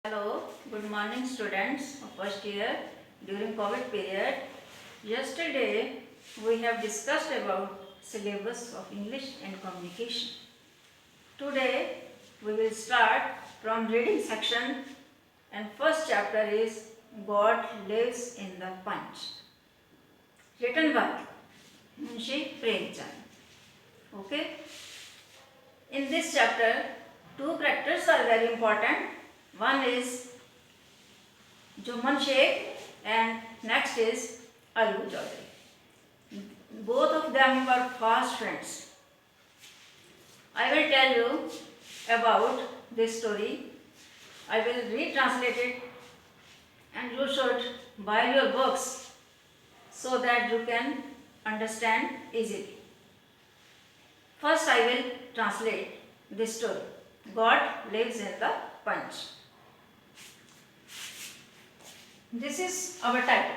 Hello, good morning students of first year during COVID period. Yesterday we have discussed about syllabus of English and communication. Today we will start from reading section and first chapter is God Lives in the Punch. Written by Munshi Premchand. Okay. In this chapter two characters are very important. One is Juman Sheikh and next is Algu Chaudhary. Both of them were fast friends. I will tell you about this story. I will retranslate it and you should buy your books so that you can understand easily. First I will translate this story. God lives in the punch. This is our title.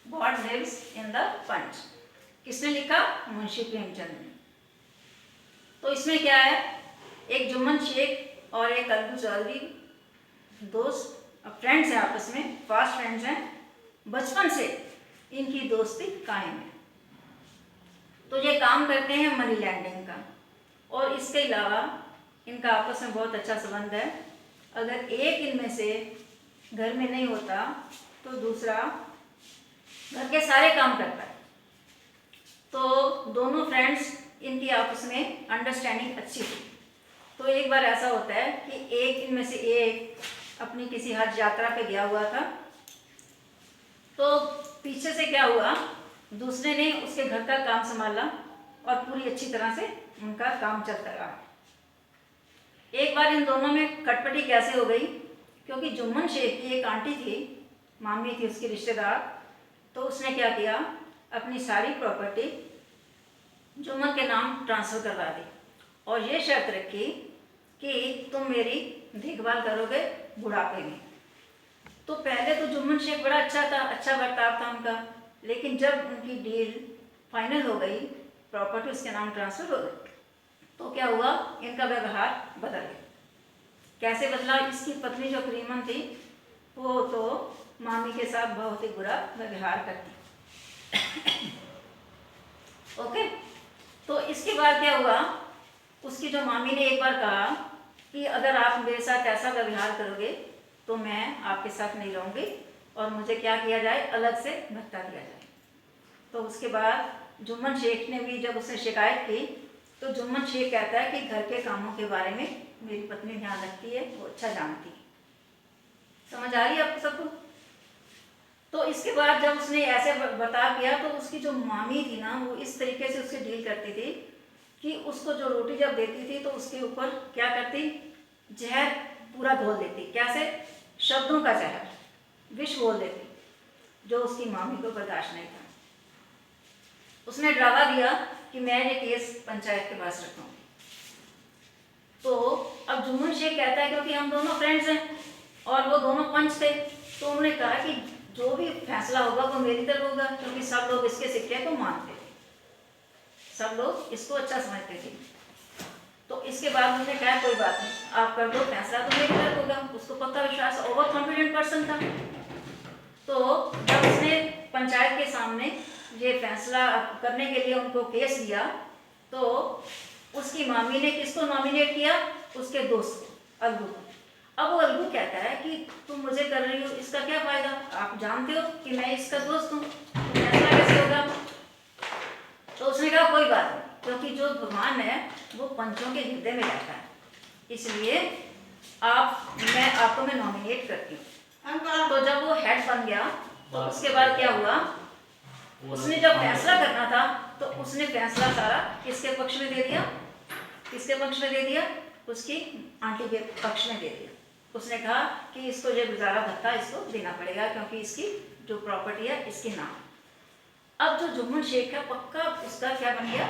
God lives in the punch. किसने लिखा? मुंशी प्रेमचंद ने. तो इसमें क्या है, एक जुम्मन शेख और एक अलगू चौधरी दोस्त फ्रेंड्स हैं, आपस में फास्ट फ्रेंड्स हैं. बचपन से इनकी दोस्ती कायम है. तो ये काम करते हैं मनी लैंडिंग का और इसके अलावा इनका आपस में बहुत अच्छा संबंध है. अगर एक इनमें से घर में नहीं होता तो दूसरा घर के सारे काम करता है. तो दोनों फ्रेंड्स इनकी आपस में अंडरस्टैंडिंग अच्छी थी. तो एक बार ऐसा होता है कि एक इनमें से एक अपनी किसी हज यात्रा पे गया हुआ था. तो पीछे से क्या हुआ, दूसरे ने उसके घर का काम संभाला और पूरी अच्छी तरह से उनका काम चलता रहा. एक बार इन दोनों में खटपटी कैसे हो गई, क्योंकि जुम्मन शेख की एक आंटी थी, मामी थी उसकी रिश्तेदार. तो उसने क्या किया, अपनी सारी प्रॉपर्टी जुम्मन के नाम ट्रांसफ़र करवा दी और ये शर्त रखी कि तुम मेरी देखभाल करोगे बुढ़ापे में. तो पहले तो जुम्मन शेख बड़ा अच्छा था, अच्छा बर्ताव था उनका. लेकिन जब उनकी डील फाइनल हो गई, प्रॉपर्टी उसके नाम ट्रांसफ़र हो गई, तो क्या हुआ, इनका व्यवहार बदल गया. कैसे बदला, इसकी पत्नी जो करीमन थी वो तो मामी के साथ बहुत ही बुरा व्यवहार करती. ओके. तो इसके बाद क्या हुआ, उसकी जो मामी ने एक बार कहा कि अगर आप मेरे साथ ऐसा व्यवहार करोगे तो मैं आपके साथ नहीं रहूँगी और मुझे क्या किया जाए, अलग से भत्ता दिया जाए. तो उसके बाद जुम्मन शेख ने भी जब उसने शिकायत की तो जुम्मन शेख कहता है कि घर के कामों के बारे में मेरी पत्नी ध्यान रखती है, वो अच्छा जानती है. समझ आ रही है आपको सबको? तो इसके बाद जब उसने ऐसे बर्ताव किया तो उसकी जो मामी थी ना, वो इस तरीके से उससे डील करती थी कि उसको जो रोटी जब देती थी तो उसके ऊपर क्या करती, जहर पूरा घोल देती. कैसे? शब्दों का जहर, विष घोल देती, जो उसकी मामी को बर्दाश्त नहीं था. उसने डरावा दिया कि मैं ये केस पंचायत के पास रखूँगी. तो अब जुम्मन शेख कहता है क्योंकि हम दोनों फ्रेंड्स हैं और वो दोनों पंच थे, तो उन्होंने कहा कि जो भी फैसला होगा वो मेरी तरफ होगा, क्योंकि सब लोग इसके सिक्के को मानते थे, सब लोग इसको अच्छा समझते थे. तो इसके बाद उन्होंने कहा कोई बात नहीं, आप कर दो फैसला, तो मेरी तरफ होगा. उसको पक्का विश्वास, ओवर कॉन्फिडेंट पर्सन था. तो जब उसने पंचायत के सामने ये फैसला करने के लिए उनको केस दिया तो उसकी मामी ने किसको नॉमिनेट किया, उसके दोस्त को, अलगू को. अब वो अलगू कहता है कि तुम मुझे कर रही हो, इसका क्या फायदा, आप जानते हो कि मैं इसका दोस्त हूँ, तो फैसला कैसे होगा. तो उसने कहा कोई बात नहीं, क्योंकि जो भगवान है वो पंचों के हृदय में रहता है, इसलिए मैं आपको नॉमिनेट करती हूँ. तो जब वो हेड बन गया तो उसके बाद क्या हुआ, उसने जब फैसला करना था तो उसने फैसला सारा किसके पक्ष में दे दिया, किसके पक्ष में दे दिया, उसकी आंटी के पक्ष में दे दिया. उसने कहा कि इसको ये गुजारा भत्ता इसको देना पड़ेगा क्योंकि इसकी जो प्रॉपर्टी है इसके नाम. अब जो जुम्मन शेख है पक्का उसका क्या बन गया,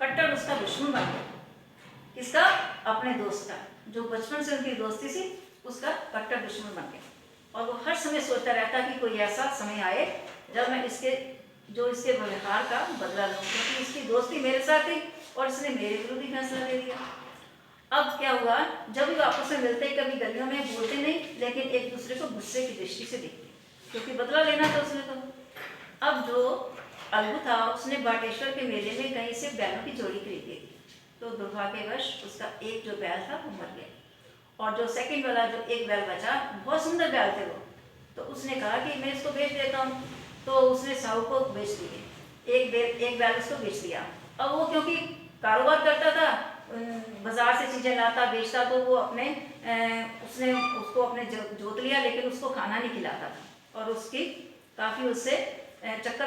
कट्टर उसका दुश्मन बन गया. किसका? अपने दोस्त का, जो बचपन से उनकी दोस्ती थी उसका कट्टर दुश्मन बन गया. और वो हर समय सोचता रहता कि कोई ऐसा समय आए जब मैं इसके व्यवहार का बदला लूँ, क्योंकि इसकी दोस्ती मेरे साथ थी और इसने मेरे विरुद्ध ही फैसला ले लिया. अब क्या हुआ, जब भी आपस में मिलते कभी गलियों में बोलते नहीं, लेकिन एक दूसरे को गुस्से की दृष्टि से देखते, क्योंकि बदला लेना था उसने। तो अब जो अलगू था उसने बाटेश्वर के मेले में कहीं से बैलों की जोड़ी खरीदी थी। तो दुर्भाग्यवश उसका एक जो बैल था वो मर गया, और जो सेकंड वाला जो एक बैल बचा, बहुत सुंदर बैल थे वो, तो उसने कहा कि मैं इसको बेच देता हूँ। तो उसने साहू को बेच दिए, एक बैल उसको बेच दिया। अब वो क्योंकि कारोबार करता था, बाजार से चीज़ें लाता बेचता, तो वो अपने उसने उसको अपने जोत लिया, लेकिन उसको खाना नहीं खिलाता था, और उसकी काफ़ी उससे चक्कर